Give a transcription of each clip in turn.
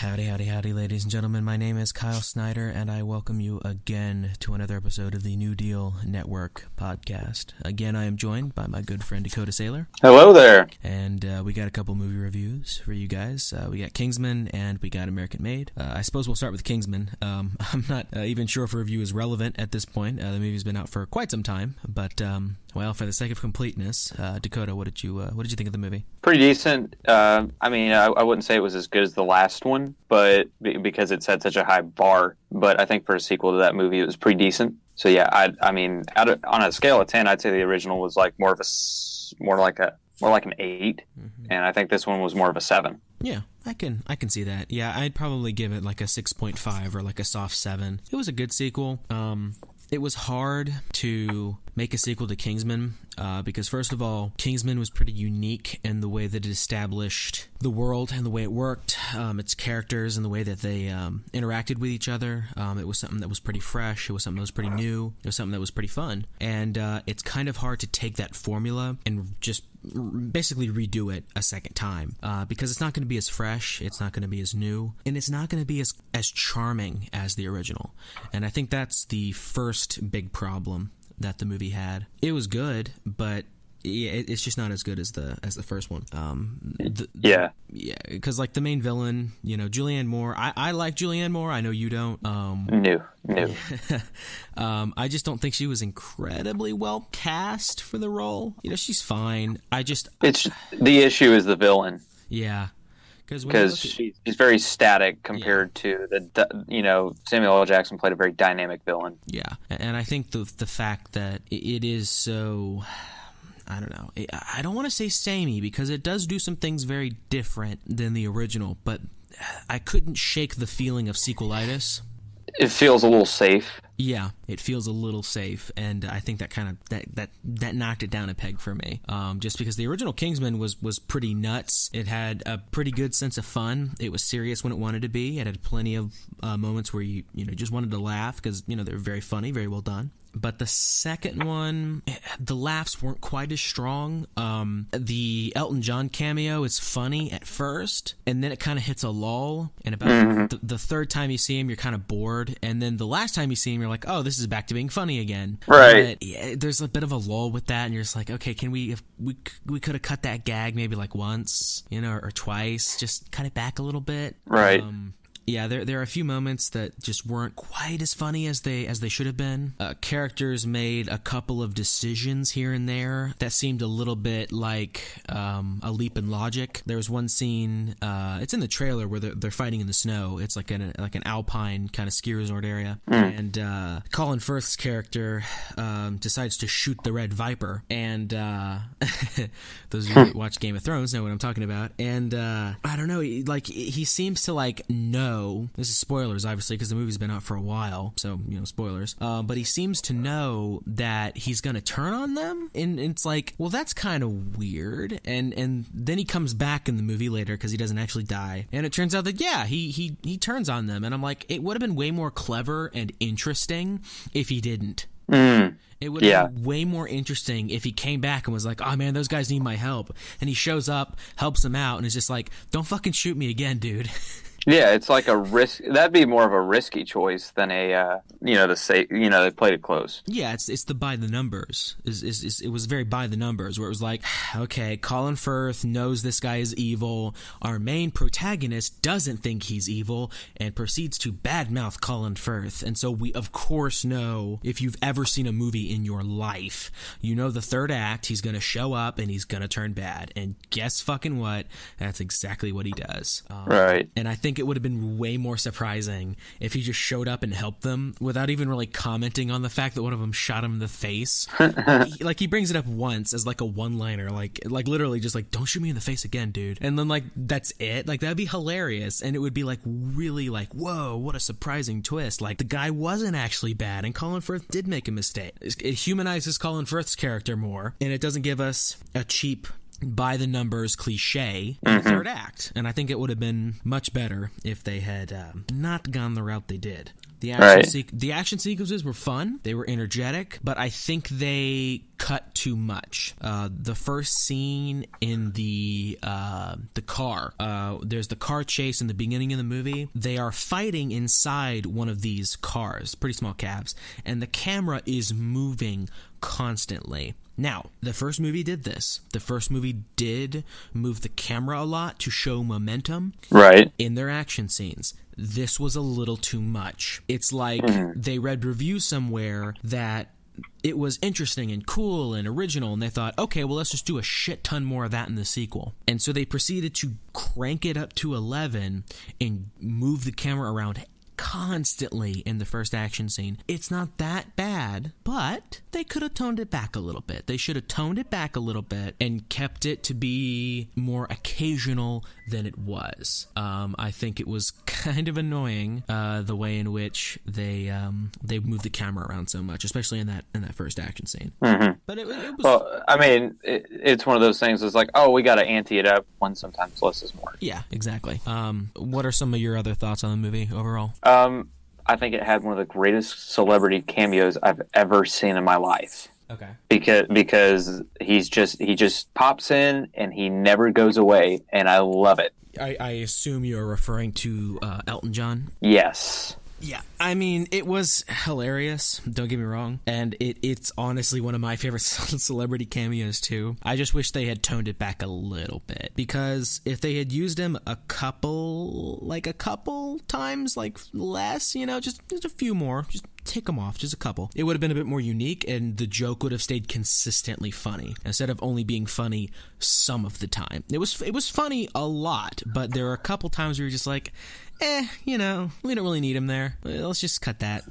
Howdy, howdy, howdy, ladies and gentlemen. My name is Kyle Snyder, and I welcome you again to another episode of the New Deal Network podcast. Again, I am joined by my good friend Dakota Sailor. Hello there. And we got a couple movie reviews for you guys. We got Kingsman, and we got American Made. I suppose we'll start with Kingsman. I'm not even sure if a review is relevant at this point. The movie's been out for quite some time, but well, for the sake of completeness, Dakota, what did you think of the movie? Pretty decent. I wouldn't say it was as good as the last one, but because it set such a high bar. But I think for a sequel to that movie, it was pretty decent. So yeah, on a scale of 10, I'd say the original was like more like an 8, and I think this one was more of a 7. Yeah, I can see that. Yeah, I'd probably give it like a 6.5 or like a soft 7. It was a good sequel. It was hard to make a sequel to Kingsman because, first of all, Kingsman was pretty unique in the way that it established the world and the way it worked, its characters and the way that they interacted with each other. It was something that was pretty fresh. It was something that was pretty new. It was something that was pretty fun. And it's kind of hard to take that formula and just basically redo it a second time because it's not going to be as fresh, it's not going to be as new, and it's not going to be as charming as the original. And I think that's the first big problem that the movie had. It was good, but it's just not as good as the first one. Because like the main villain, Julianne Moore. I like Julianne Moore. I know you don't. No. I just don't think she was incredibly well cast for the role. She's fine. The issue is the villain. Yeah. Because she's very static compared to Samuel L. Jackson played a very dynamic villain. Yeah, and I think the fact that it is so, I don't know, I don't want to say samey because it does do some things very different than the original, but I couldn't shake the feeling of sequelitis. It feels a little safe. Yeah, it feels a little safe, and I think that kind of that knocked it down a peg for me. Just because the original Kingsman was pretty nuts. It had a pretty good sense of fun. It was serious when it wanted to be. It had plenty of moments where you just wanted to laugh because they're very funny, very well done. But the second one, the laughs weren't quite as strong. The Elton John cameo is funny at first, and then it kind of hits a lull. And about the third time you see him, you're kind of bored. And then the last time you see him, you're like, oh, this is back to being funny again. Right. But there's a bit of a lull with that, and you're just like, okay, if we could have cut that gag maybe like once, or twice, just cut it back a little bit. Right. Yeah, there are a few moments that just weren't quite as funny as they should have been. Characters made a couple of decisions here and there that seemed a little bit like a leap in logic. There was one scene, it's in the trailer where they're fighting in the snow. It's like an alpine kind of ski resort area, and Colin Firth's character decides to shoot the Red Viper. And those of you that watch Game of Thrones know what I'm talking about. And I don't know, like he seems to know. This is spoilers, obviously, because the movie's been out for a while, so, spoilers. But he seems to know that he's going to turn on them, and it's like, well, that's kind of weird. And then he comes back in the movie later because he doesn't actually die. And it turns out that, yeah, he turns on them. And I'm like, it would have been way more clever and interesting if he didn't. It would have been way more interesting if he came back and was like, oh, man, those guys need my help. And he shows up, helps them out, and is just like, don't fucking shoot me again, dude. Yeah, it's like a risk. That'd be more of a risky choice than a, they played it close. Yeah, it's the by the numbers. It was very by the numbers, where it was like, okay, Colin Firth knows this guy is evil. Our main protagonist doesn't think he's evil and proceeds to badmouth Colin Firth. And so we, of course, know, if you've ever seen a movie in your life, the third act, he's going to show up and he's going to turn bad. And guess fucking what? That's exactly what he does. Right. And I think it would have been way more surprising if he just showed up and helped them without even really commenting on the fact that one of them shot him in the face. He brings it up once as like a one-liner, like literally just like, don't shoot me in the face again, dude. And then like that's it. Like that'd be hilarious, and it would be like really like, whoa, what a surprising twist. Like the guy wasn't actually bad, and Colin Firth did make a mistake. It humanizes Colin Firth's character more, and it doesn't give us a cheap by the numbers cliche in the third act. And I think it would have been much better if they had not gone the route they did. The action sequences were fun. They were energetic, but I think they cut too much. The first scene in the car, there's the car chase in the beginning of the movie. They are fighting inside one of these cars, pretty small cabs, and the camera is moving constantly. Now, the first movie did this. The first movie did move the camera a lot to show momentum in their action scenes. This was a little too much. It's like they read reviews somewhere that it was interesting and cool and original, and they thought, okay, well, let's just do a shit ton more of that in the sequel. And so they proceeded to crank it up to 11 and move the camera around constantly in the first action scene. It's not that bad, but they could have toned it back a little bit. They should have toned it back a little bit and kept it to be more occasional than it was. I think it was kind of annoying the way in which they moved the camera around so much, especially in that first action scene. But it was. Well, I mean, it's one of those things. It's like, oh, we got to ante it up when sometimes less is more. Yeah, exactly. What are some of your other thoughts on the movie overall? I think it had one of the greatest celebrity cameos I've ever seen in my life. Okay. Because he just pops in and he never goes away, and I love it. I assume you're referring to Elton John? Yes. Yeah, I mean, it was hilarious, don't get me wrong, and it's honestly one of my favorite celebrity cameos, too. I just wish they had toned it back a little bit, because if they had used him a couple times, less, just a few more, just tick them off, just a couple, it would have been a bit more unique, and the joke would have stayed consistently funny, instead of only being funny some of the time. It was funny a lot, but there were a couple times where you're just like, we don't really need him there. Let's just cut that.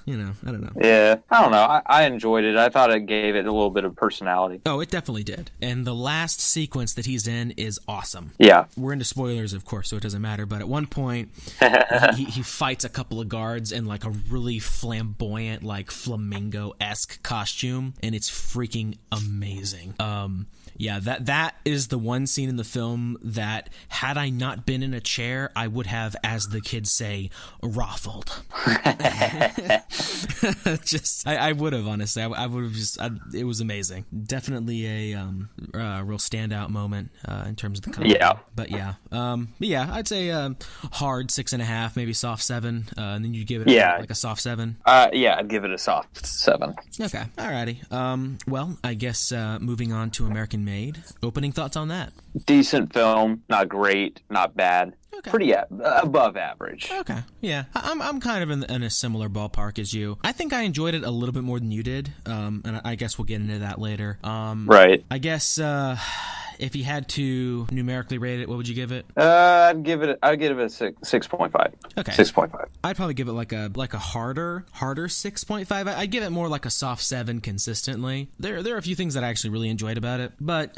I don't know. Yeah, I don't know. I enjoyed it. I thought it gave it a little bit of personality. Oh, it definitely did. And the last sequence that he's in is awesome. Yeah. We're into spoilers, of course, so it doesn't matter. But at one point, he fights a couple of guards in a really flamboyant, flamingo-esque costume, and it's freaking amazing. Yeah, that is the one scene in the film that, had I not been in a chair, I would have, as the kids say, raffled. I would have, honestly. I would have it was amazing. Definitely a real standout moment in terms of the comedy. Yeah. But yeah. I'd say hard 6.5, maybe soft 7, and then you give it a soft 7. Yeah, I'd give it a soft 7. Okay, alrighty. Well, I guess moving on to American Made. Opening thoughts on that? Decent film, not great, not bad. Okay. Pretty above average. Okay, yeah. I'm kind of in a similar ballpark as you. I think I enjoyed it a little bit more than you did, and I guess we'll get into that later. Right. I guess if you had to numerically rate it, what would you give it? I'd give it a 6.5. Okay. 6.5. I'd probably give it like a harder 6.5. I'd give it more like a soft 7 consistently. There are a few things that I actually really enjoyed about it, but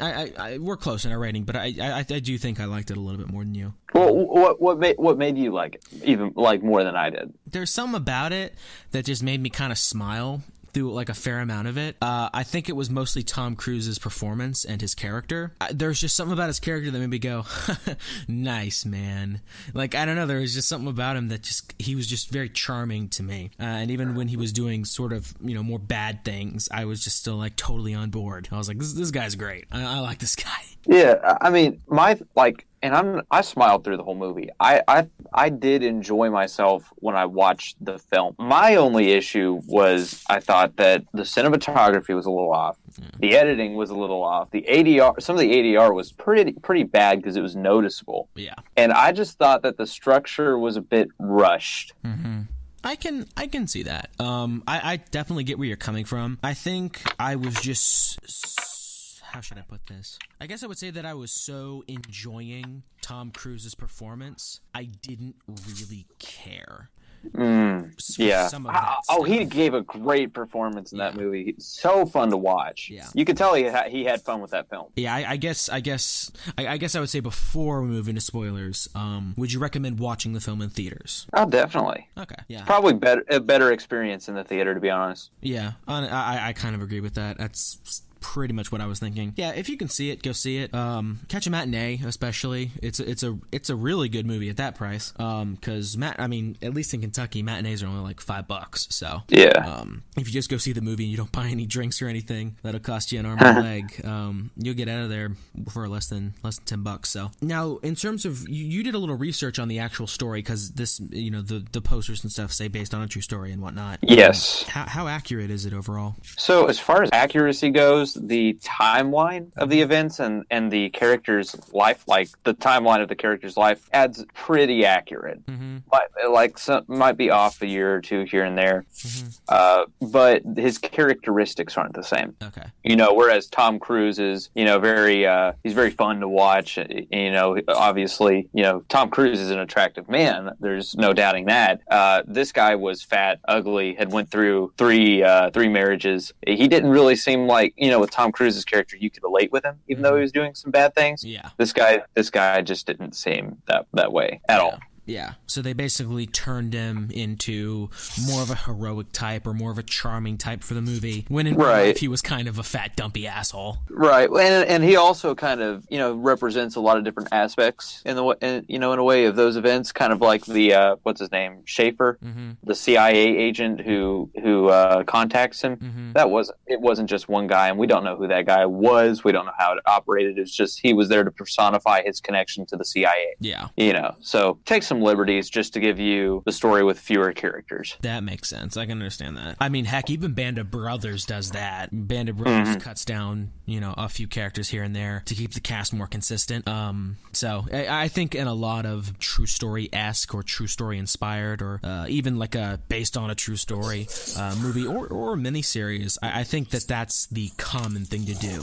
we're close in our rating. But I do think I liked it a little bit more than you. Well, what made you like it even more than I did? There's some about it that just made me kind of smile through a fair amount of it. I think it was mostly Tom Cruise's performance and his character. There's just something about his character that made me go, nice, man. I don't know, there was just something about him that he was just very charming to me. And even when he was doing sort of, more bad things, I was just still totally on board. I was like, this guy's great. I like this guy. Yeah, I mean, I smiled through the whole movie. I did enjoy myself when I watched the film. My only issue was I thought that the cinematography was a little off. Yeah. The editing was a little off. The ADR, some of the ADR was pretty bad because it was noticeable. Yeah. And I just thought that the structure was a bit rushed. Mm-hmm. I can see that. I definitely get where you're coming from. I think I was just... How should I put this? I guess I would say that I was so enjoying Tom Cruise's performance, I didn't really care. Yeah. He gave a great performance in that movie. So fun to watch. Yeah. You could tell he had fun with that film. Yeah, I guess I would say before we move into spoilers, would you recommend watching the film in theaters? Oh, definitely. Okay. Yeah. Probably a better experience in the theater, to be honest. Yeah. I kind of agree with that. That's pretty much what I was thinking. Yeah, if you can see it, go see it. Catch a matinee, especially. It's a really good movie at that price. Because at least in Kentucky, matinees are only like $5. So yeah, if you just go see the movie and you don't buy any drinks or anything, that'll cost you an arm and a leg. You'll get out of there for less than $10. So now, in terms of you did a little research on the actual story, because this, the posters and stuff say based on a true story and whatnot. Yes. How accurate is it overall? So as far as accuracy goes, the timeline of the events and the character's life, like the timeline of the character's life, adds pretty accurate. Mm-hmm. Like some might be off a year or two here and there, but his characteristics aren't the same. Okay. Whereas Tom Cruise is, very he's very fun to watch. Obviously, Tom Cruise is an attractive man. There's no doubting that. This guy was fat, ugly, had went through three marriages. He didn't really seem like, with Tom Cruise's character, you could relate with him, even though he was doing some bad things. Yeah. This guy just didn't seem that way at all. Yeah, so they basically turned him into more of a heroic type or more of a charming type for the movie, when in real life he was kind of a fat, dumpy asshole. Right, and he also kind of, represents a lot of different aspects in a way of those events, kind of like the, what's his name, Schaefer, the CIA agent who contacts him. It wasn't just one guy, and we don't know who that guy was. We don't know how it operated. It's just he was there to personify his connection to the CIA. Yeah. So take some liberties just to give you the story with fewer characters. That makes sense. I can understand that. I mean, heck, even Band of Brothers does that. Band of Brothers cuts down, a few characters here and there to keep the cast more consistent. So I think in a lot of true story-esque or true story inspired or even like a based on a true story movie or miniseries, I think that's the common thing to do,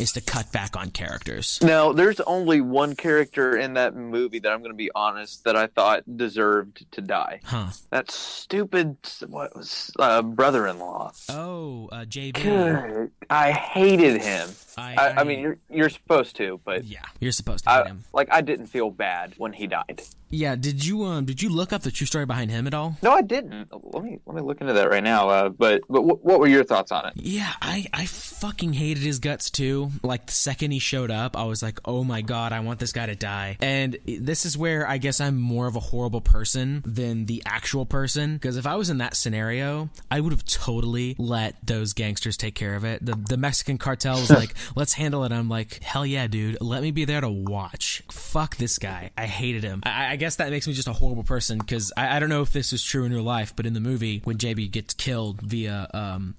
is to cut back on characters. Now, there's only one character in that movie that I'm going to be honest that I thought deserved to die. Huh. That stupid brother-in-law. Oh, JB. Good. I hated him. I mean, you're supposed to, but yeah, you're supposed to hate him. I didn't feel bad when he died. Yeah, did you look up the true story behind him at all? No, I didn't. Let me look into that right now. But what were your thoughts on it? Yeah, I fucking hated his guts too. Like the second he showed up, I was like, oh my god, I want this guy to die. And this is where I guess I'm more of a horrible person than the actual person. Because if I was in that scenario, I would have totally let those gangsters take care of it. The Mexican cartel was like, let's handle it. I'm like, hell yeah, dude. Let me be there to watch. Fuck this guy. I hated him. I guess that makes me just a horrible person, because I don't know if this is true in real life, but in the movie, when JB gets killed via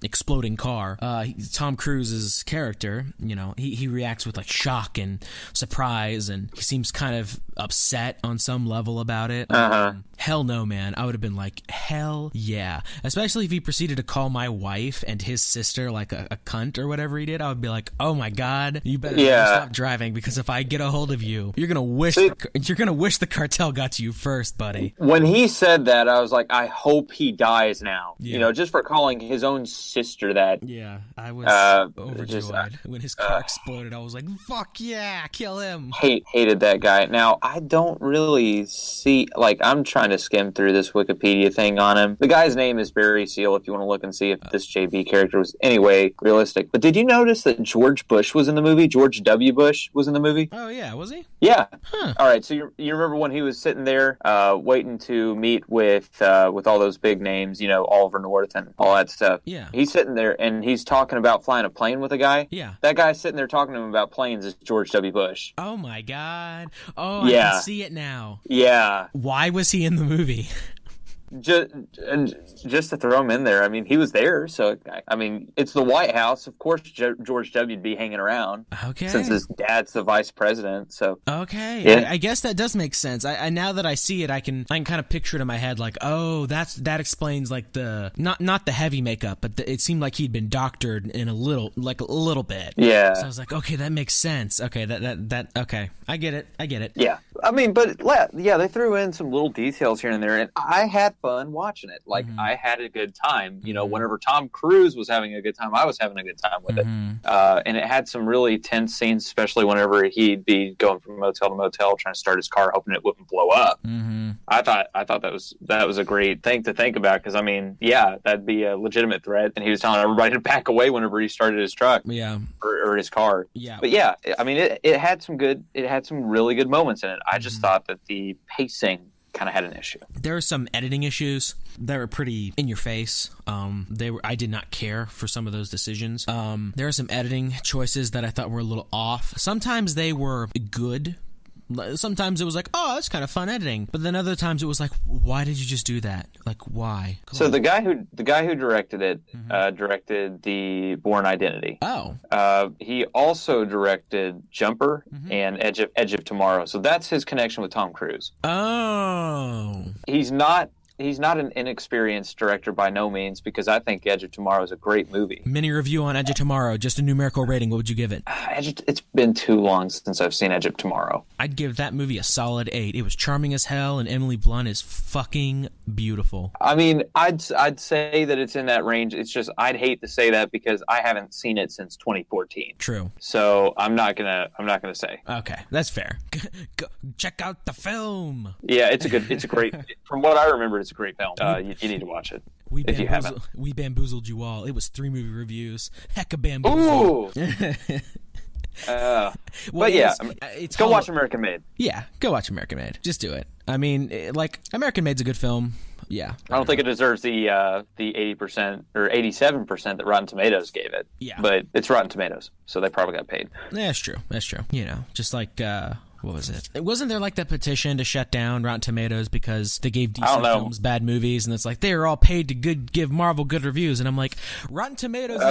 exploding car, Tom Cruise's character, he reacts with like shock and surprise, and he seems kind of upset on some level about it. Hell no, man. I would have been like, hell yeah. Especially if he proceeded to call my wife and his sister like a cunt or whatever he did. I would be like, oh my god, you better stop driving, because if I get a hold of you, you're gonna wish the cartel got to you first, buddy. When he said that, I was like, I hope he dies now. Yeah. Just for calling his own sister that. Yeah, I was overjoyed when his car exploded. I was like, fuck yeah, kill him. Hated that guy. Now, I don't really see, I'm trying to skim through this Wikipedia thing on him. The guy's name is Barry Seal, if you want to look and see if this JB character was anyway realistic. But did you notice that George Bush was in the movie? George W. Bush was in the movie? Oh yeah, was he? Yeah. Huh. All right, so you remember when he was sitting there waiting to meet with all those big names, Oliver North and all that stuff. Yeah. He's sitting there and he's talking about flying a plane with a guy. Yeah. That guy sitting there talking to him about planes is George W. Bush. Oh my god. Oh, yeah. I can see it now. Yeah. Why was he in the movie? Just to throw him in there. I mean, he was there, so I mean, it's the White House. Of course, George W. would be hanging around. Okay. Since his dad's the vice president, so okay. Yeah. I guess that does make sense. I now that I see it, I can kind of picture it in my head. Like, oh, that explains like the not the heavy makeup, but it seemed like he'd been doctored in a little bit. Yeah. So I was like, okay, that makes sense. Okay, that okay, I get it. Yeah. I mean, but yeah, they threw in some little details here and there, and I had fun watching it. Like, I had a good time. You know, whenever Tom Cruise was having a good time, I was having a good time with it. And it had some really tense scenes, especially whenever he'd be going from motel to motel, trying to start his car, hoping it wouldn't blow up. I thought that was a great thing to think about, because I mean, yeah, that'd be a legitimate threat, and he was telling everybody to back away whenever he started his truck, or his car. But yeah, I mean, it had some really good moments in it. I just thought that the pacing kind of had an issue. There are some editing issues that were pretty in your face. I did not care for some of those decisions. There are some editing choices that I thought were a little off. Sometimes they were good. Sometimes it was like, oh, that's kind of fun editing, but then other times it was like, why did you just do that? Like, why? So the guy who directed it directed The Bourne Identity. Oh. He also directed Jumper and Edge of Tomorrow. So that's his connection with Tom Cruise. Oh. He's not an inexperienced director by no means, because I think Edge of Tomorrow is a great movie. Mini review on Edge of Tomorrow, just a numerical rating. What would you give it? It's been too long since I've seen Edge of Tomorrow. I'd give that movie a solid 8. It was charming as hell, and Emily Blunt is fucking beautiful. I mean, I'd say that it's in that range. It's just, I'd hate to say that because I haven't seen it since 2014. True. So I'm not gonna say. Okay, that's fair. Go check out the film. Yeah, it's a great. From what I remember, it's a great film. You need to watch it if you haven't. We bamboozled you all. It was 3 movie reviews. Heck of bamboozle. Ooh. But yeah, go watch American Made. Yeah, go watch American Made. Just do it. I mean, American Made's a good film. Yeah. I don't think it deserves the 80% or 87% that Rotten Tomatoes gave it. Yeah. But it's Rotten Tomatoes, so they probably got paid. Yeah, that's true. That's true. You know, just like what was it? Wasn't there like that petition to shut down Rotten Tomatoes because they gave DC films bad movies, and it's like they were all paid to give Marvel good reviews, and I'm like, Rotten Tomatoes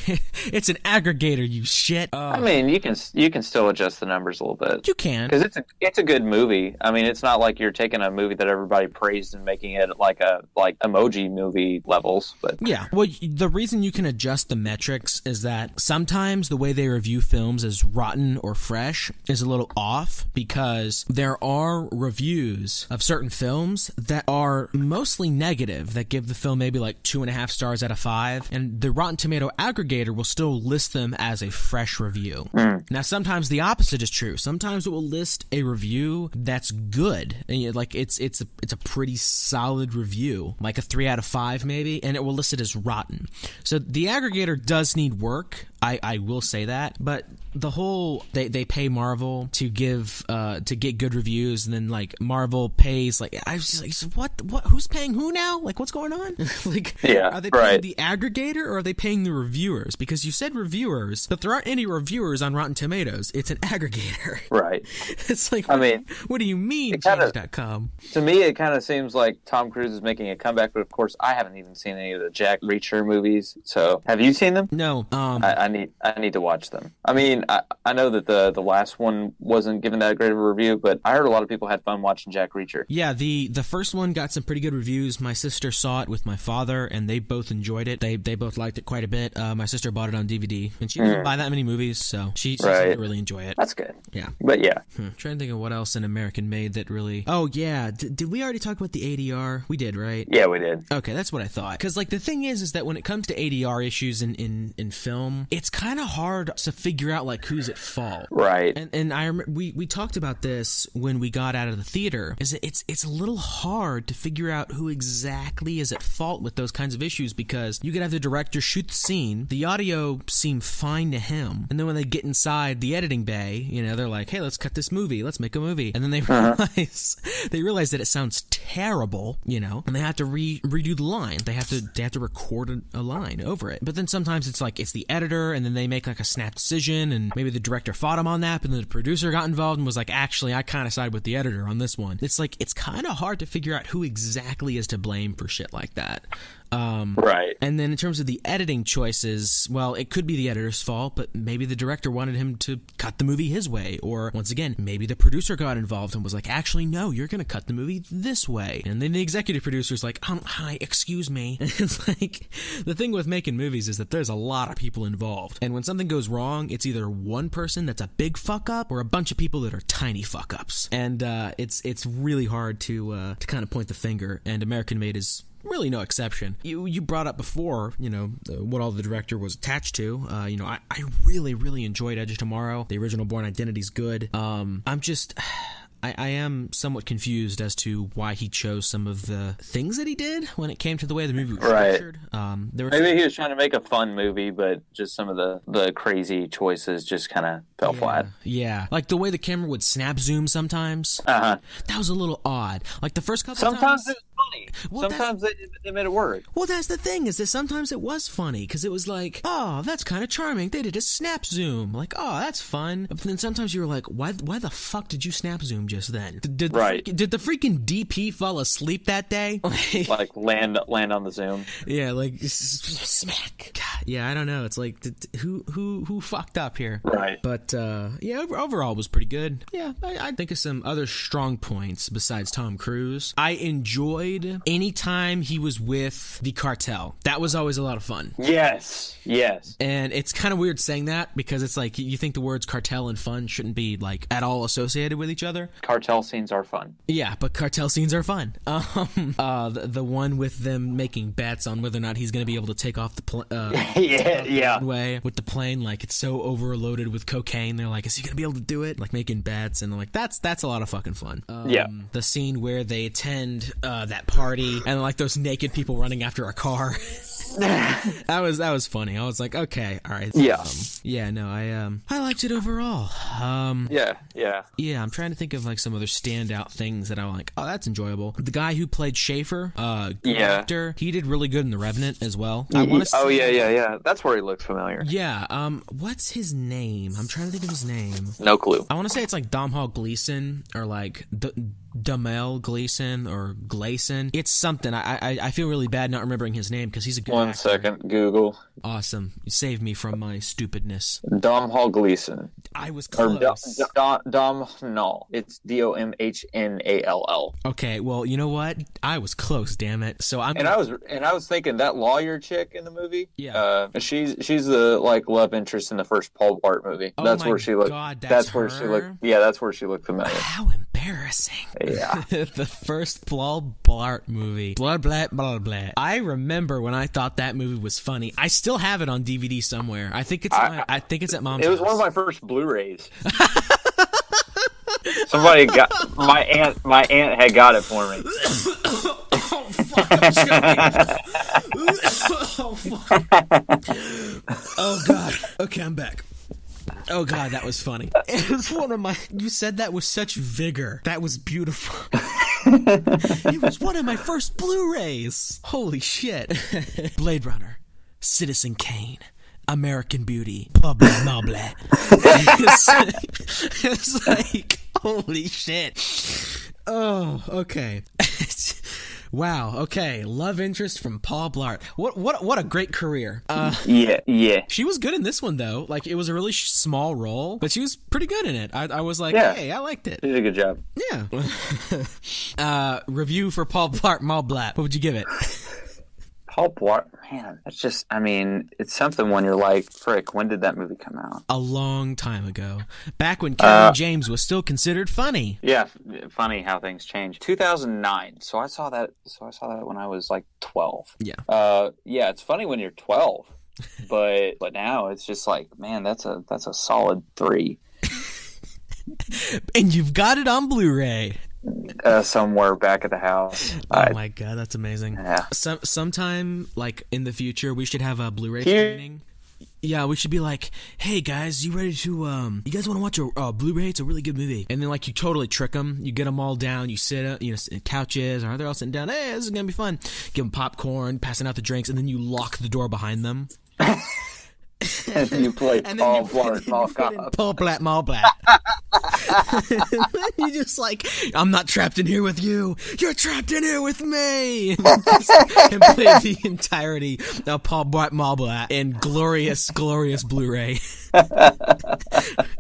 is it's an aggregator, you shit. I mean, you can still adjust the numbers a little bit. You can, because it's a good movie. I mean, it's not like you're taking a movie that everybody praised and making it like Emoji movie levels. But yeah, well, the reason you can adjust the metrics is that sometimes the way they review films as rotten or fresh is a little off, because there are reviews of certain films that are mostly negative, that give the film maybe like 2.5 stars out of 5, and the Rotten Tomato aggregator will still list them as a fresh review. Now, sometimes the opposite is true. Sometimes it will list a review that's good, and like it's a pretty solid review, like a 3 out of 5 maybe, and it will list it as rotten. So the aggregator does need work. I will say that, but the whole they pay Marvel to get good reviews, and then like Marvel pays, like I was just like, so what who's paying who now? Like, what's going on? Like, yeah, are they paying the aggregator, or are they paying the reviewers? Because you said reviewers, but there aren't any reviewers on Rotten Tomatoes. It's an aggregator. Right. It's like, I mean, what do you mean, Change.com? To me, it kind of seems like Tom Cruise is making a comeback, but of course, I haven't even seen any of the Jack Reacher movies. So, have you seen them? No. I need to watch them. I mean, I know that the last one wasn't given that great of a review, but I heard a lot of people had fun watching Jack Reacher. Yeah, the first one got some pretty good reviews. My sister saw it with my father, and they both enjoyed it. They both liked it quite a bit. My sister bought it on DVD, and she doesn't buy that many movies, so she seemed to really enjoy it. That's good. Yeah. But yeah. Trying to think of what else in American Made that really... Oh, yeah. Did we already talk about the ADR? We did, right? Yeah, we did. Okay, that's what I thought. Because, like, the thing is that when it comes to ADR issues in film, it's kind of hard to figure out, like, who's at fault. Right. And I remember we talked about this when we got out of the theater, is that it's a little hard to figure out who exactly is at fault with those kinds of issues, because you could have the director shoot the scene, the audio seem fine to him, and then when they get inside the editing bay, you know, they're like, hey, let's cut this movie, let's make a movie, and then they realize that it sounds terrible, you know, and they have to redo the line. They have to record a line over it. But then sometimes it's like it's the editor, and then they make like a snap decision, and maybe the director fought him on that, but then the producer got involved and was like, actually, I kind of side with the editor on this one. It's like, it's kind of hard to figure out who exactly is to blame for shit like that. Right. And then in terms of the editing choices, well, it could be the editor's fault, but maybe the director wanted him to cut the movie his way, or once again, maybe the producer got involved and was like, actually, no, you're going to cut the movie this way. And then the executive producer's like, hi, excuse me. And it's like, the thing with making movies is that there's a lot of people involved. involved. And when something goes wrong, it's either one person that's a big fuck up or a bunch of people that are tiny fuck ups. And it's really hard to kind of point the finger. And American Made is really no exception. You brought up before, what all the director was attached to. I really enjoyed Edge of Tomorrow. The original Bourne Identity's good. I am somewhat confused as to why he chose some of the things that he did when it came to the way the movie was structured. Maybe he was trying to make a fun movie, but just some of the crazy choices just kind of fell flat. Yeah, like the way the camera would snap zoom sometimes. Uh-huh. That was a little odd. Like the first couple Sometimes times... it was funny. Well, sometimes they made it work. Well, that's the thing, is that sometimes it was funny, because it was like, oh, that's kind of charming. They did a snap zoom. Like, oh, that's fun. But then sometimes you were like, why the fuck did you snap zoom just then? Did the freaking DP fall asleep that day? Like land on the zoom. Yeah, like smack. God, yeah, I don't know. It's like who fucked up here? Right. But overall it was pretty good. Yeah, I think of some other strong points besides Tom Cruise. I enjoyed any time he was with the cartel. That was always a lot of fun. Yes. And it's kind of weird saying that, because it's like you think the words cartel and fun shouldn't be like at all associated with each other. Cartel scenes are fun. Yeah, but cartel scenes are fun. The one with them making bets on whether or not he's going to be able to take off the way with the plane, like it's so overloaded with cocaine. They're like, is he going to be able to do it? Like making bets, and like that's a lot of fucking fun. The scene where they attend that party and like those naked people running after a car. that was funny. I was like, okay, all right. I liked it overall. I'm trying to think of like some other standout things that I'm like, oh, that's enjoyable. The guy who played Schaefer, actor, he did really good in The Revenant as well. That's where he looks familiar. Yeah. What's his name? I'm trying to think of his name. No clue. I want to say it's like Domhnall Gleeson or like Damel Gleeson or Gleason. It's something. I feel really bad not remembering his name because he's a good actor. 1 second, Google. Awesome. You saved me from my stupidness. Domhnall Gleeson. I was close. Domhnall. It's Domhnall. Okay, well, you know what? I was close, damn it. So I was thinking that lawyer chick in the movie. Yeah. She's the like love interest in the first Paul Blart movie. Oh, that's my where she looked. God, that's where she looked. Yeah, that's where she looked familiar. How embarrassing. Yeah. The first Paul Blart movie. Blah, blah, blah, blah. I remember when I thought that movie was funny. I still have it on DVD somewhere. I think it's at Mom's house. It was one of my first Blu-rays. Somebody got my aunt had got it for me. Oh fuck! I'm oh fuck! Oh god. Okay, I'm back. Oh god, that was funny. It was one of my. You said that with such vigor. That was beautiful. It was one of my first Blu-rays. Holy shit! Blade Runner, Citizen Kane, American Beauty, blah blah blah blah. It's like holy shit. Oh, okay. Wow. Okay. Love interest from Paul Blart. What a great career. Yeah. She was good in this one though. Like it was a really small role, but she was pretty good in it. I was like, hey, I liked it. She did a good job. Yeah. Review for Paul Blart Mall Blat. What would you give it? Paul Blart, man, it's just, I mean, it's something when you're like, frick, when did that movie come out? A long time ago. Back when Kevin James was still considered funny. Yeah, funny how things change. 2009. So I saw that when I was like 12. Yeah. Yeah, it's funny when you're 12. But now it's just like, man, that's a solid 3. And you've got it on Blu-ray. Somewhere back at the house. Oh my god, that's amazing. Yeah. Sometime, like in the future, we should have a Blu-ray screening. Yeah, we should be like, hey guys, you ready to you guys want to watch a Blu-ray? It's a really good movie. And then like you totally trick them. You get them all down. You sit up, couches, or they're all sitting down. Hey, this is gonna be fun. Give them popcorn, passing out the drinks, and then you lock the door behind them. And you play Paul Blart Mall Cop. Paul Blart Mall Blat. You just like, I'm not trapped in here with you. You're trapped in here with me. And play the entirety of Paul Blart Mall Blat in glorious Blu-ray.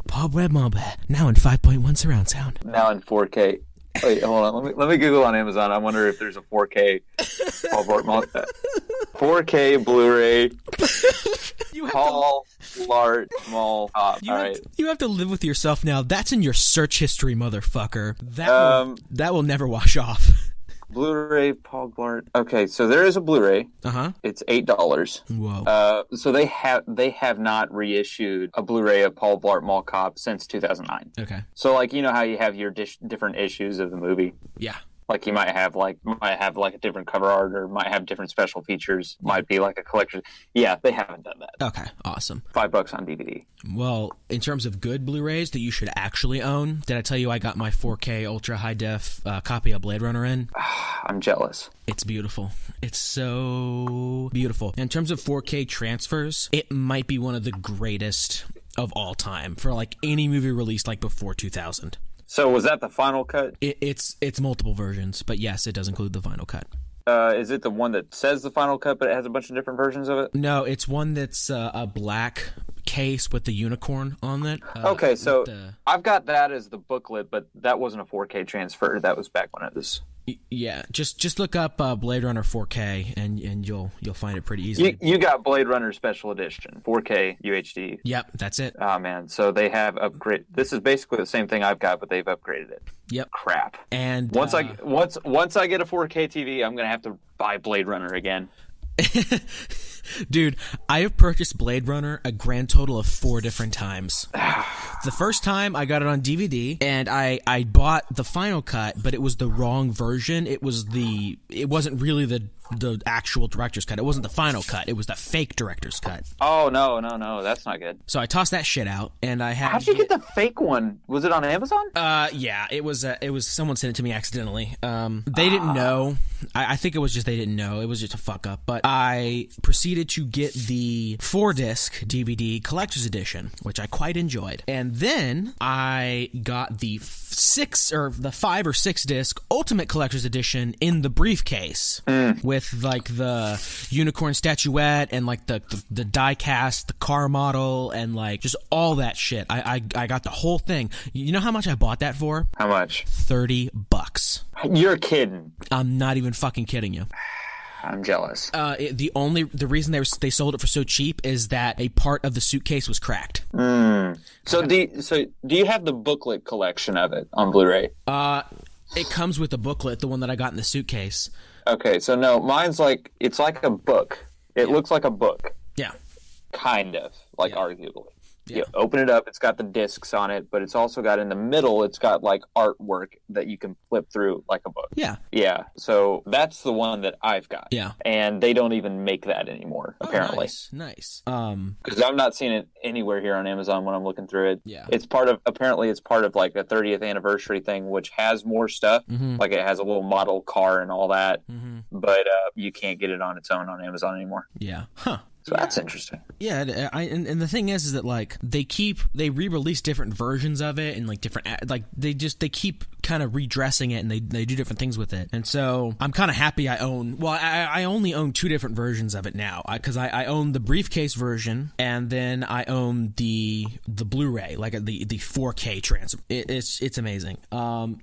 Paul Blart Mall Blat, now in 5.1 surround sound. Now in 4K. Wait, hold on. Let me Google on Amazon. I wonder if there's a 4K Paul Blart Mall Blat. 4K Blu-ray. Paul Blart Mall Cop. All right. You have to live with yourself now. That's in your search history, motherfucker. That will never wash off. Blu-ray Paul Blart. Okay, so there is a Blu-ray. It's $8. Whoa. So they have not reissued a Blu-ray of Paul Blart Mall Cop since 2009. Okay. So like you know how you have your different issues of the movie. Yeah. Like you might have a different cover art or might have different special features. Might be like a collection. Yeah, they haven't done that. Okay, awesome. $5 on DVD. Well, in terms of good Blu-rays that you should actually own, did I tell you I got my 4K ultra high def copy of Blade Runner in? I'm jealous. It's beautiful. It's so beautiful. In terms of 4K transfers, it might be one of the greatest of all time for like any movie released like before 2000. So was that the final cut? It's multiple versions, but yes, it does include the final cut. Is it the one that says the final cut, but it has a bunch of different versions of it? No, it's one that's a black case with the unicorn on it. Okay, so I've got that as the booklet, but that wasn't a 4K transfer. That was back when it was. Yeah, just look up Blade Runner 4K and you'll find it pretty easily. You got Blade Runner Special Edition 4K UHD. Yep, that's it. Oh man, so they have upgraded. This is basically the same thing I've got, but they've upgraded it. Yep. Crap. And once I get a 4K TV, I'm gonna have to buy Blade Runner again. Dude, I have purchased Blade Runner a grand total of 4 different times. The first time I got it on DVD, and I bought the final cut, but it was the wrong version. It wasn't really the actual director's cut. It wasn't the final cut. It was the fake director's cut. Oh no, that's not good. So I tossed that shit out, and I had. How'd you get the fake one? Was it on Amazon? Yeah, it was someone sent it to me accidentally. They didn't know. I think it was just they didn't know. It was just a fuck up. But I proceeded to get the 4-disc DVD collector's edition, which I quite enjoyed. And then I got the 5 or 6 disc ultimate collector's edition in the briefcase with like the unicorn statuette and like the die cast, the car model, and like just all that shit. I got the whole thing. You know how much I bought that for? How much? $30. You're kidding. I'm not even fucking kidding you. I'm jealous. The reason they sold it for so cheap is that a part of the suitcase was cracked. So do you have the booklet collection of it on Blu-ray? It comes with the booklet, the one that I got in the suitcase. Okay, so no, mine's like it's like a book. It looks like a book. Yeah. Kind of, like arguably. Yeah. You open it up, it's got the discs on it, but it's also got in the middle, it's got like artwork that you can flip through like a book. Yeah. Yeah. So that's the one that I've got. Yeah. And they don't even make that anymore, apparently. Nice. Because I'm not seeing it anywhere here on Amazon when I'm looking through it. Yeah. Apparently it's part of like a 30th anniversary thing, which has more stuff. Like it has a little model car and all that. But you can't get it on its own on Amazon anymore. Yeah. Huh. So that's interesting. Yeah, and the thing is that like they re-release different versions of it and like different they keep kind of redressing it and they do different things with it. And so I'm kind of happy I only own 2 different versions of it now because I own the briefcase version and then I own the Blu-ray, like the 4K transfer. It's amazing.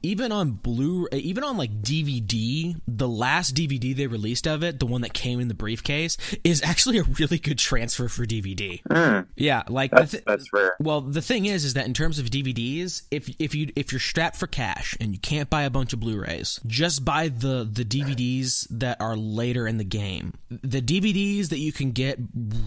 Even on like DVD, the last DVD they released of it, the one that came in the briefcase, is actually a really good transfer for DVD. Yeah, like that's rare. Well, the thing is that in terms of DVDs, if you're strapped for cash and you can't buy a bunch of Blu-rays, just buy the DVDs that are later in the game. The DVDs that you can get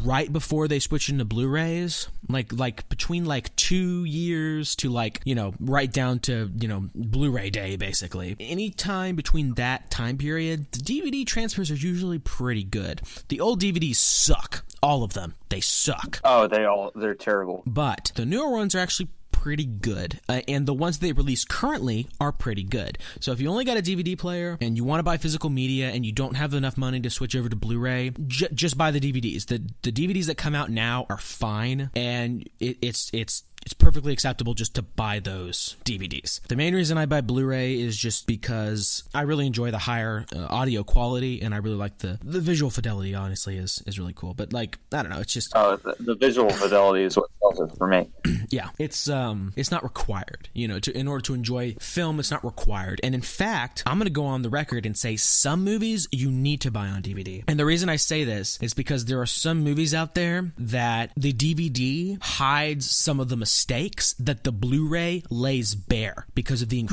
right before they switch into Blu-rays, like between like 2 years to like, right down to, Blu-ray day, basically. Any time between that time period, the DVD transfers are usually pretty good. The old DVDs suck. All of them. They suck. Oh, they're terrible. But the newer ones are actually pretty good, and the ones they release currently are pretty good. So if you only got a DVD player and you want to buy physical media and you don't have enough money to switch over to Blu-ray, just buy the DVDs. The DVDs that come out now are fine, and it's perfectly acceptable just to buy those DVDs. The main reason I buy Blu-ray is just because I really enjoy the higher audio quality, and I really like the visual fidelity, honestly, is really cool. But, like, I don't know, it's just... the visual fidelity is what also for me. Yeah, it's not required. In order to enjoy film, it's not required. And in fact, I'm going to go on the record and say some movies you need to buy on DVD. And the reason I say this is because there are some movies out there that the DVD hides some of the mistakes that the Blu-ray lays bare because of the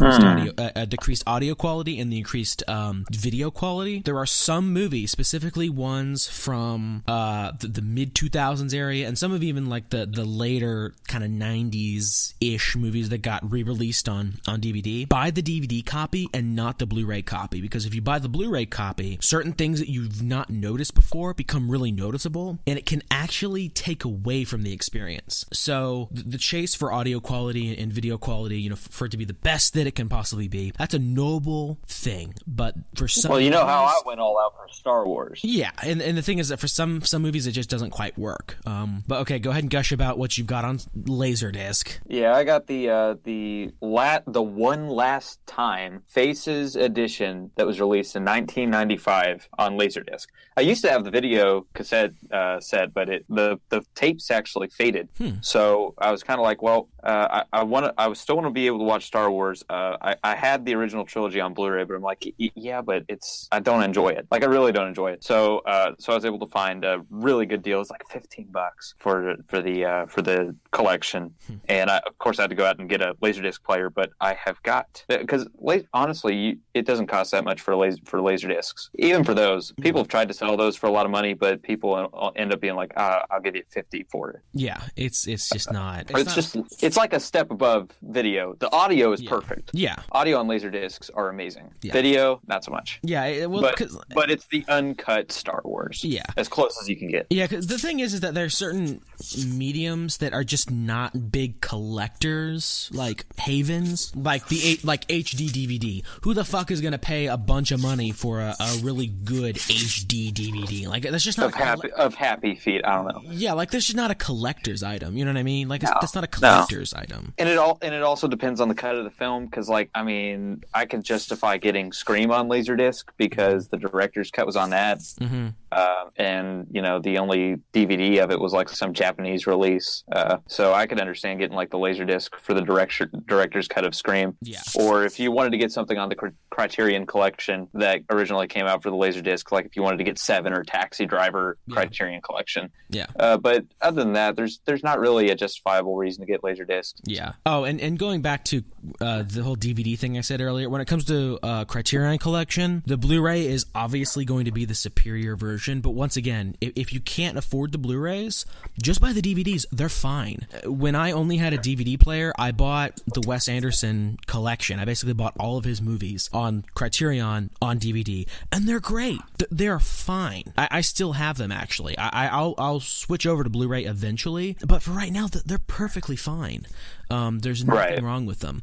decreased audio quality and the increased video quality. There are some movies, specifically ones from the mid 2000s area, and some of even like the later kind of 90s-ish movies that got re-released on DVD. Buy the DVD copy and not the Blu-ray copy, because if you buy the Blu-ray copy, certain things that you've not noticed before become really noticeable, and it can actually take away from the experience. So the chase for audio quality and video quality, for it to be the best that it can possibly be, that's a noble thing. But for some, well, how I went all out for Star Wars. Yeah, and the thing is that for some movies it just doesn't quite work. But okay, go ahead and gush about what you've got on Laserdisc. Yeah, I got the One Last Time Faces edition that was released in 1995 on Laserdisc. I used to have the video cassette set, but the tapes actually faded. So I was kind of like, well, I still want to be able to watch Star Wars. I had the original trilogy on Blu-ray, but I'm like, yeah, but I don't enjoy it. Like, I really don't enjoy it. So I was able to find a really good deal. It's like $15 for the collection, and of course I had to go out and get a Laserdisc player. But I have got, because honestly, it doesn't cost that much for Laserdiscs. Even for those, people have tried to sell those for a lot of money, but people end up being like, I'll give you $50 for it. Yeah, it's just not. It's like a step above video. The audio is perfect. Yeah, audio on Laserdiscs are amazing. Yeah. Video, not so much. Yeah, but it's the uncut Star Wars. Yeah, as close as you can get. Yeah, because the thing is that there are certain mediums that are just not big collectors, like havens, like HD DVD. Who the fuck is gonna pay a bunch of money for a really good HD DVD? Like, that's just not of Happy Feet. I don't know. Yeah, like that's just not a collector's item. You know what I mean? Like, that's not a collector's item. And it also depends on the cut of the film, because I could justify getting Scream on Laserdisc because the director's cut was on that. Mm-hmm. And the only DVD of it was like some Japanese release, so I could understand getting like the Laserdisc for the director's cut of Scream. Yeah. Or if you wanted to get something on the Criterion collection that originally came out for the Laserdisc, like if you wanted to get Seven or Taxi Driver Criterion collection. Yeah. But other than that, there's not really a justifiable reason to get Laserdisc. Yeah. Oh, and going back to the whole DVD thing I said earlier, when it comes to Criterion collection, the Blu-ray is obviously going to be the superior version. But once again, if you can't afford the Blu-rays, just buy the DVDs. They're fine. When I only had a DVD player, I bought the Wes Anderson collection. I basically bought all of his movies on Criterion on DVD, and they're great. They're fine. I still have them, actually. I'll switch over to Blu-ray eventually, but for right now, they're perfectly fine. There's nothing wrong with them.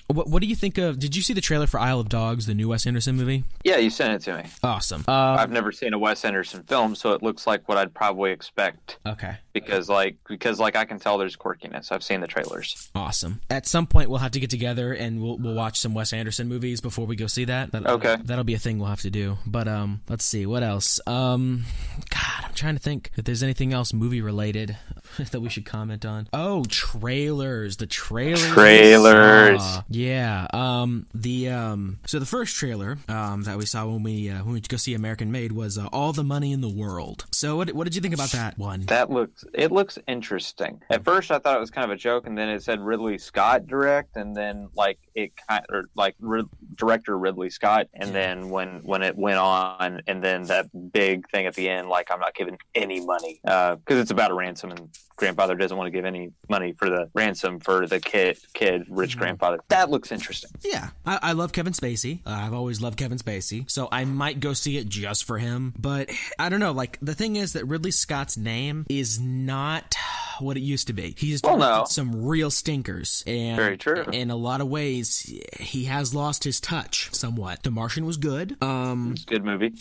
What do you think of? Did you see the trailer for Isle of Dogs, the new Wes Anderson movie? Yeah, you sent it to me. Awesome. I've never seen a Wes Anderson film, so it looks like what I'd probably expect. Okay. Because I can tell there's quirkiness. I've seen the trailers. Awesome. At some point, we'll have to get together and we'll watch some Wes Anderson movies before we go see that. Okay. That'll be a thing we'll have to do. But let's see what else. God, I'm trying to think if there's anything else movie related that we should comment on. Oh, trailers. The trailers. Yeah. So the first trailer that we saw when we go see American Made was All the Money in the World. So what did you think about that one? It looks interesting. At first, I thought it was kind of a joke, and then it said Ridley Scott direct, and then director Ridley Scott, and then when it went on, and then that big thing at the end, like, I'm not giving any money because it's about a ransom, and grandfather doesn't want to give any money for the ransom for the kid rich grandfather. That looks interesting. Yeah, I love Kevin Spacey. I've always loved Kevin Spacey, so I might go see it just for him. But I don't know. Like, the thing is that Ridley Scott's name is not what it used to be. He's done some real stinkers, and very true. In a lot of ways, he has lost his touch somewhat. The Martian was good. It's a good movie.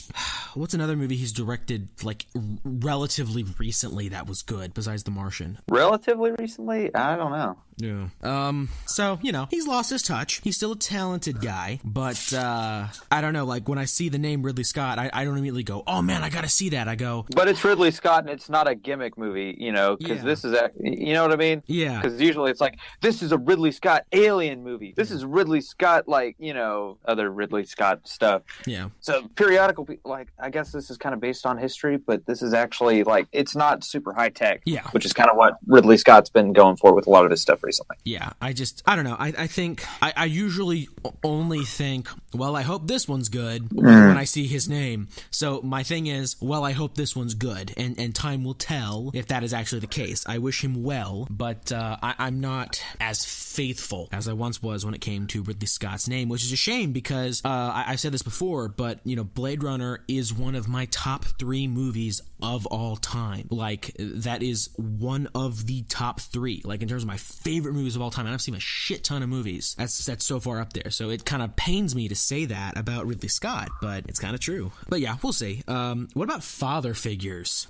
What's another movie he's directed like relatively recently that was good besides The Martian? Relatively recently? I don't know. Yeah. So, he's lost his touch. He's still a talented guy, but I don't know, like, when I see the name Ridley Scott, I don't immediately go, oh man, I gotta see that. I go, but it's Ridley Scott, and it's not a gimmick movie, because this you know what I mean? Yeah. Because usually it's like, this is a Ridley Scott alien movie. This is Ridley Scott, like, you know, other Ridley Scott stuff. Yeah. So periodical, like, I guess this is kind of based on history, but this is actually, like, it's not super high tech. Yeah. Which is kind of what Ridley Scott's been going for with a lot of his stuff recently. Yeah. I don't know. I think I usually only think, well, I hope this one's good when I see his name. So my thing is, well, I hope this one's good, and time will tell if that is actually the case. I wish him well, but I'm not as faithful as I once was when it came to Ridley Scott's name, which is a shame because I've said this before, but you know, Blade Runner is one of my top 3 movies of all time. Like, that is one of the top 3, like, in terms of my favorite movies of all time, and I've seen a shit ton of movies. That's so far up there, so it kind of pains me to say that about Ridley Scott, but it's kind of true. But yeah, we'll see. What about father figures?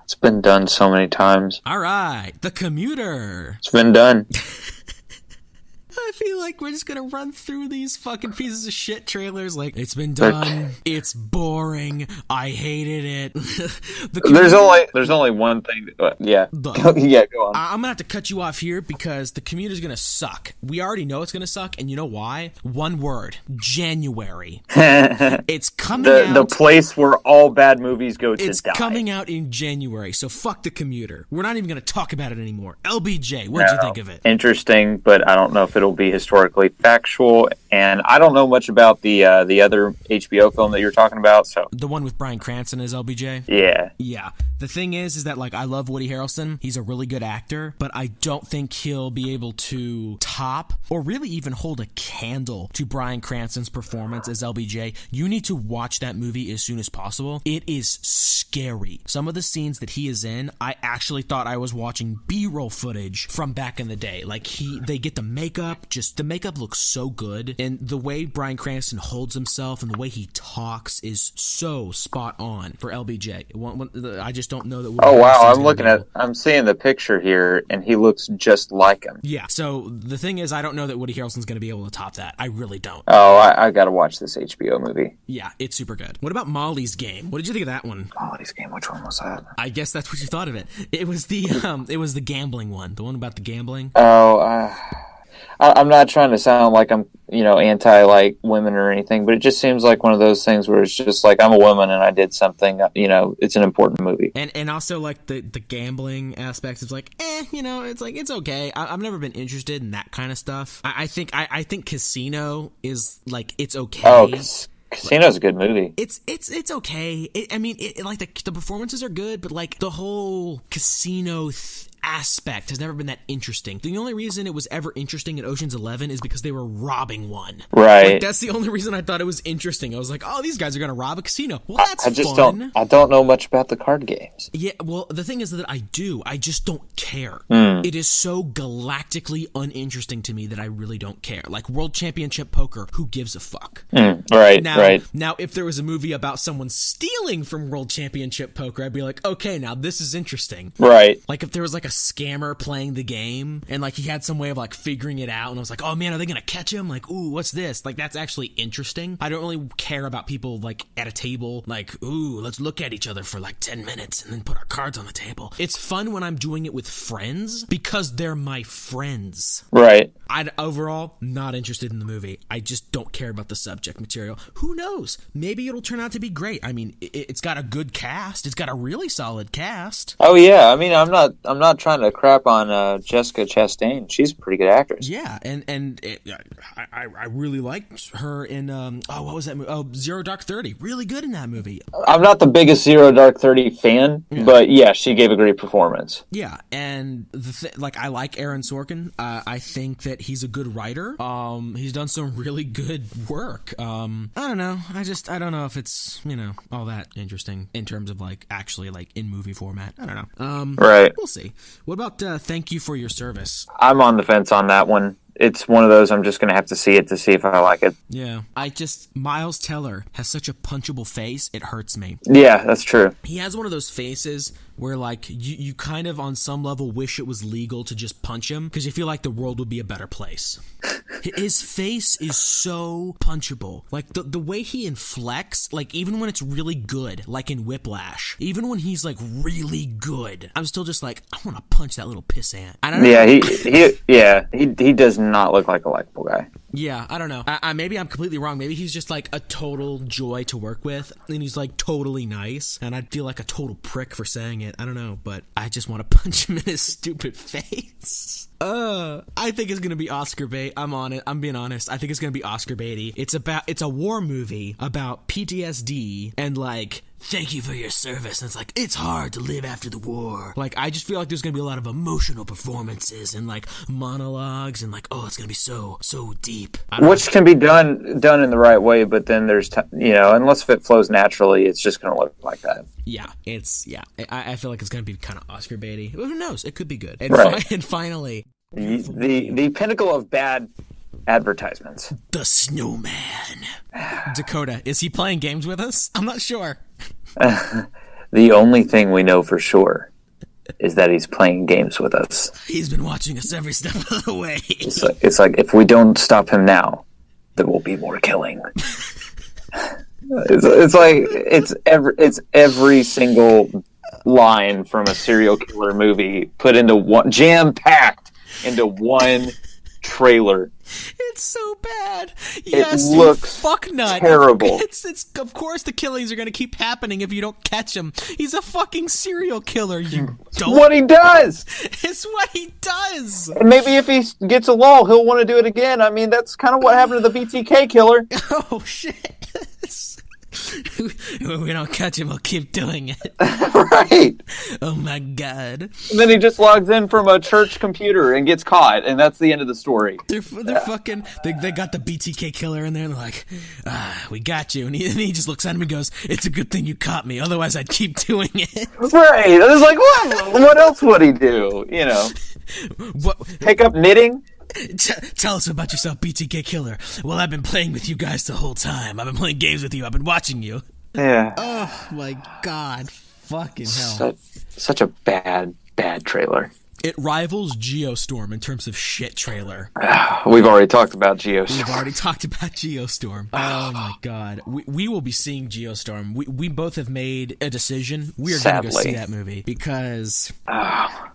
It's been done so many times. All right, The Commuter. It's been done. I feel like we're just gonna run through these fucking pieces of shit trailers. Like, it's been done. It's boring. I hated it. There's only one thing. Yeah. Yeah, go on. I'm gonna have to cut you off here because The Commuter's gonna suck. We already know it's gonna suck, and you know why? One word: January. It's coming out. The place where all bad movies go to die. It's coming out in January, so fuck The Commuter. We're not even gonna talk about it anymore. LBJ, what'd you think of it? Interesting, but I don't know if it'll be historically factual, and I don't know much about the other HBO film that you're talking about. So the one with Bryan Cranston as LBJ. Yeah. The thing is that, like, I love Woody Harrelson. He's a really good actor, but I don't think he'll be able to top or really even hold a candle to Bryan Cranston's performance as LBJ. You need to watch that movie as soon as possible. It is scary. Some of the scenes that he is in, I actually thought I was watching B-roll footage from back in the day. Like, they get the makeup, just the makeup looks so good, and the way Bryan Cranston holds himself and the way he talks is so spot on for LBJ. I just don't know that. Oh wow! I'm seeing the picture here, and he looks just like him. Yeah. So the thing is, I don't know that Woody Harrelson's going to be able to top that. I really don't. Oh, I got to watch this HBO movie. Yeah, it's super good. What about Molly's Game? What did you think of that one? Molly's Game. Which one was that? I guess that's what you thought of it. It was the gambling one, the one about the gambling. Oh. I'm not trying to sound like I'm, anti like women or anything, but it just seems like one of those things where it's just like, I'm a woman and I did something, it's an important movie. And also like the gambling aspects, it's like, it's like, it's okay. I've never been interested in that kind of stuff. I think Casino is like, it's okay. Oh, Casino's a good movie. It's okay. Like the performances are good, but like the whole casino aspect has never been that interesting. The only reason it was ever interesting in Ocean's 11 is because they were robbing one. Right. Like, that's the only reason I thought it was interesting. I was like, oh, these guys are going to rob a casino. Well, that's fun. I don't know much about the card games. Yeah, well, the thing is that I do. I just don't care. It is so galactically uninteresting to me that I really don't care. Like World Championship Poker, who gives a fuck? Right. Now, if there was a movie about someone stealing from World Championship Poker, I'd be like, okay, now this is interesting. Right. Like if there was like a scammer playing the game and like he had some way of like figuring it out and I was like, oh man, are they gonna catch him? Like, ooh, what's this? Like, that's actually interesting. I don't really care about people like at a table like, ooh, let's look at each other for like 10 minutes and then put our cards on the table. It's fun when I'm doing it with friends because they're my friends. Right. Overall, not interested in the movie. I just don't care about the subject material. Who knows? Maybe it'll turn out to be great. I mean, it's got a good cast. It's got a really solid cast. Oh yeah, I mean, I'm not trying to crap on Jessica Chastain. She's a pretty good actress. Yeah, I really liked her in what was that movie? Oh, Zero Dark 30. Really good in that movie. I'm not the biggest Zero Dark 30 fan, but yeah, she gave a great performance. Yeah, and I like Aaron Sorkin. I think that he's a good writer. He's done some really good work. I don't know. I don't know if it's, all that interesting in terms of like actually like in movie format. I don't know. Right. We'll see. What about Thank You for Your Service? I'm on the fence on that one. it's one of those I'm just going to have to see it to see if I like it. Yeah. Miles Teller has such a punchable face, it hurts me. Yeah, that's true. He has one of those faces where, like, you kind of on some level wish it was legal to just punch him because you feel like the world would be a better place. His face is so punchable. Like, the way he inflects, like, even when it's really good, like in Whiplash, even when he's, like, really good, I'm still just like, I want to punch that little pissant. I don't know. He does not look like a likable guy. Yeah, I don't know. Maybe I'm completely wrong. Maybe he's just, like, a total joy to work with, and he's, like, totally nice, and I'd feel like a total prick for saying it. I don't know, but I just want to punch him in his stupid face. I think it's gonna be Oscar bait. I'm on it. I'm being honest. I think it's gonna be Oscar baity. It's a war movie about PTSD and, like, thank you for your service. And it's like, it's hard to live after the war. Like, I just feel like there's gonna be a lot of emotional performances and, like, monologues and, like, oh, it's gonna be so deep. Which can be done in the right way, but then there's, unless it flows naturally, it's just gonna look like that. Yeah, I feel like it's gonna be kind of Oscar baity. Who knows? It could be good. And, and finally, the pinnacle of bad advertisements. The Snowman. Dakota, is he playing games with us? I'm not sure. The only thing we know for sure is that he's playing games with us. He's been watching us every step of the way. It's like if we don't stop him now, there will be more killing. It's every single line from a serial killer movie put into one, jam-packed into one trailer. It's so bad. Yes, it looks fucknut. Terrible. It's of course the killings are going to keep happening if you don't catch him. He's a fucking serial killer. It's what he does. It's what he does. And maybe if he gets a lull, he'll want to do it again. I mean, that's kind of what happened to the BTK killer. Oh shit. When we don't catch him, he'll keep doing it. Right. Oh my god. And then he just logs in from a church computer and gets caught, and that's the end of the story. They're fucking. They got the BTK killer in there, and they're like, we got you. And he just looks at him and goes, "It's a good thing you caught me, otherwise I'd keep doing it." Right. I was like, what else would he do? Pick up knitting. Tell us about yourself, BTK killer. Well, I've been playing with you guys the whole time. I've been playing games with you. I've been watching you. Yeah. Oh my god. Fucking hell. Such a bad trailer. It rivals Geostorm in terms of shit trailer. We've already talked about Geostorm. Oh my god. We will be seeing Geostorm. We both have made a decision. We are going to go see that movie because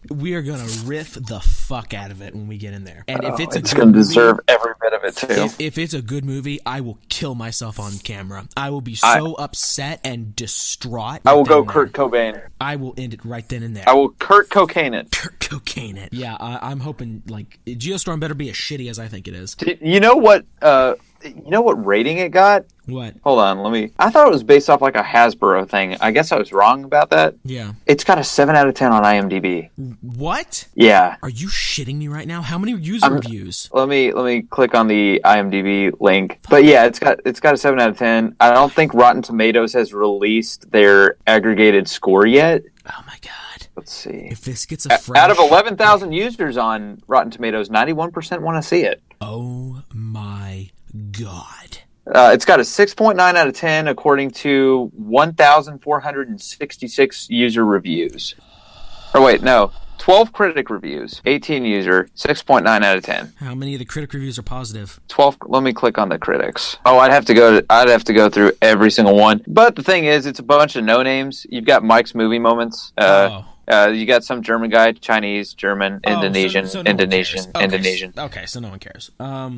we are going to riff the fuck out of it when we get in there. And if it's going to deserve every bit of it too. If it's a good movie, I will kill myself on camera. I will be so upset and distraught. I will go Kurt Cobain. I will end it right then and there. I will Kurt Cocaine it. Cocaine it. Yeah, I'm hoping, like, Geostorm better be as shitty as I think it is. You know what rating it got? What? Hold on, I thought it was based off like a Hasbro thing. I guess I was wrong about that. Yeah. It's got a 7 out of 10 on IMDb. What? Yeah. Are you shitting me right now? How many user reviews? Let me click on the IMDb link. But yeah, it's got a 7 out of 10. I don't think Rotten Tomatoes has released their aggregated score yet. Oh my god. Let's see. If this gets a fresh... Out of 11,000 users on Rotten Tomatoes, 91% want to see it. Oh my god. It's got a 6.9 out of 10 according to 1,466 user reviews. Or wait, no. 12 critic reviews, 18 user, 6.9 out of 10. How many of the critic reviews are positive? 12. Let me click on the critics. Oh, I'd have to go through every single one. But the thing is, it's a bunch of no names. You've got Mike's Movie Moments. You got some German guy, Chinese, German, Indonesian, so no Indonesian, Indonesian. Okay, so no one cares.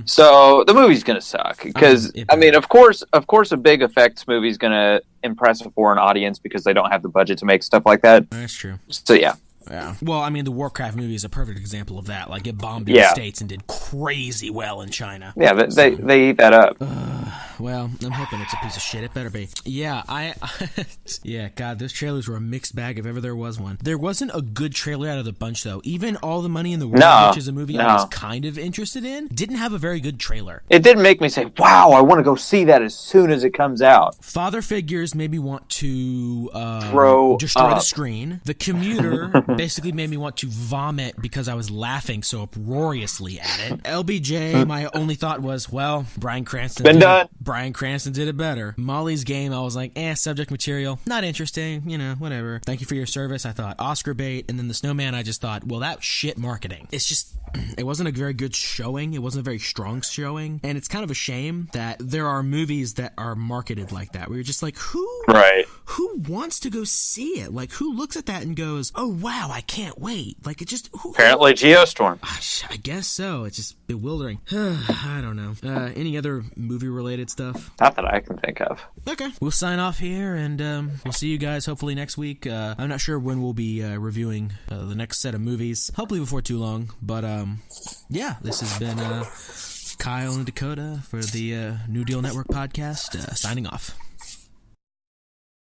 So the movie's gonna suck because of course, a big effects movie's gonna impress a foreign audience because they don't have the budget to make stuff like that. That's true. So yeah. Yeah. Well, I mean, the Warcraft movie is a perfect example of that. Like, it bombed in the States and did crazy well in China. Yeah, they eat that up. Well, I'm hoping it's a piece of shit. It better be. Yeah, yeah, God, those trailers were a mixed bag if ever there was one. There wasn't a good trailer out of the bunch, though. Even All the Money in the World, which is a movie I was kind of interested in, didn't have a very good trailer. It didn't make me say, wow, I want to go see that as soon as it comes out. Father Figures made me want to destroy the screen. The Commuter Basically made me want to vomit because I was laughing so uproariously at it. LBJ, my only thought was, well, Bryan Cranston did it better. Molly's Game, I was like, subject material, not interesting, whatever. Thank you for your service. I thought Oscar bait. And then The Snowman, I just thought, well, that was shit marketing. It's just, it wasn't a very good showing. It wasn't a very strong showing. And it's kind of a shame that there are movies that are marketed like that, where you're just like, who wants to go see it? Like, who looks at that and goes, oh, wow, I can't wait. Like, it just... Apparently Geostorm. I guess so. It's just bewildering. I don't know. Any other movie-related stuff? Not that I can think of. Okay. We'll sign off here, and we'll see you guys hopefully next week. I'm not sure when we'll be reviewing the next set of movies. Hopefully before too long. But, yeah, this has been Kyle and Dakota for the New Deal Network podcast, signing off.